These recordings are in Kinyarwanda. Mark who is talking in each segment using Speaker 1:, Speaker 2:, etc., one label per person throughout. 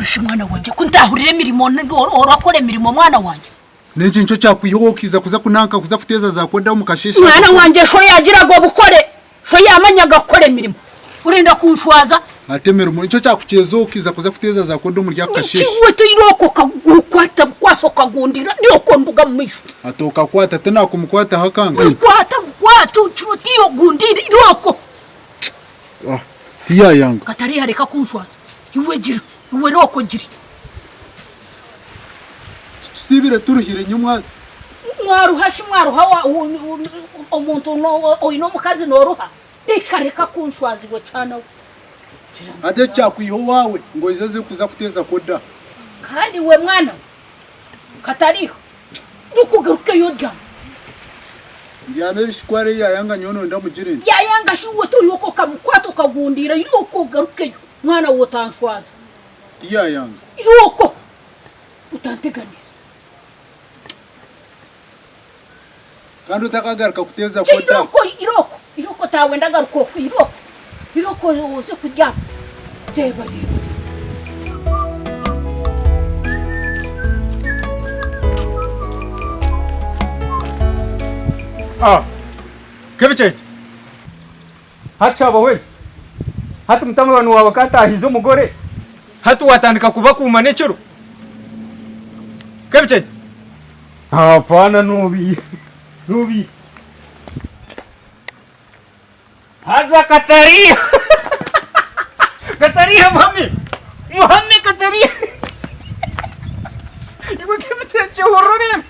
Speaker 1: Ashi mwana wanje kuntahurire mirimo orakore mirimo mwana wanje.
Speaker 2: Neje nco cyakwiho kiza kuza kunanka kuza kuteza za koda mukashesha.
Speaker 1: Mwana wanje sho yagira go bukore. Sho yamanya gakore mirimo. Urenda kunshwaza?
Speaker 2: Atemera mu nco cyakukezo kiza kuza kuteza za koda muri yakashesha.
Speaker 1: Kiwe to iroko kagukwata kwasoka gundira niyo konduga mumisho.
Speaker 2: Atoka kwata tena kumukwata hakanga.
Speaker 1: Kwata uchutiyo gundira iroko.
Speaker 2: Tiya yanga.
Speaker 1: Katari hareka kunshwaza. Iwe gira, iwe roko gira.
Speaker 2: Sibire turuhire nyumwazi.
Speaker 1: Mwaruhashi mwaruha omuntu no oyino mukazi noruha. Reka kunshwazi we cana.
Speaker 2: Ade cyakwiho wawe ngo izeze kuza kuteza koda.
Speaker 1: Kandi we mwana katariho. Dukugaruke yoja.
Speaker 2: Yame bishikware yanga nyono ndamugirende.
Speaker 1: Yanga shiwe to yoko kamukwato kagundira yoko garuke mwana wotanshwaza.
Speaker 2: Tiya yanga.
Speaker 1: Yoko utanteganisa.
Speaker 2: Kandi utakagaruka kuteza koda.
Speaker 1: Iroko tawe ndagaruka ku iroko uze kujya. Deba rero.
Speaker 3: Kebiche. Hachaba we. Hatu mtamano wa wakata hizo mugore. Hatu watandika kubaku manechero. Kebiche. Hapana nubi. Haza Kataria. Kataria mami. Muhammi Kataria. Ibu kebiche horror.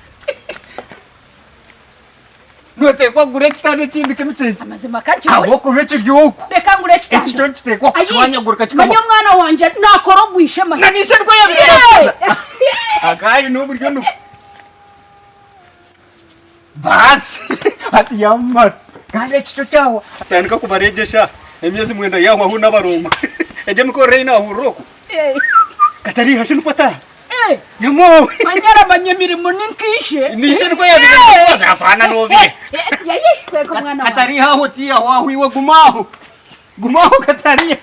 Speaker 3: Note kwa gureksta ne chindi kebiche.
Speaker 1: Amazima kachi.
Speaker 3: Woko mechi gyoko.
Speaker 1: Reka ngureksta.
Speaker 3: Echitonchite kwa chwanya gurika chikamo.
Speaker 1: Manyo mwana wanje nakorogwishe manya.
Speaker 3: Nanishe ko yabira. Akai no buryo no. Bas. Ati yamma. Kale chito chawa. Atandika kubarejesha. Emyezi mwenda yawa huna barongo. Eje mko reina huroko. Katari hashinu pata. Yamo.
Speaker 1: Manyara manyemirimo ninkishe.
Speaker 3: Nishe ko yabira. Hapana no bi.
Speaker 1: Yayi kweko mwana.
Speaker 3: Katari ha hotia wa huiwe gumaho. Gumaho Katari.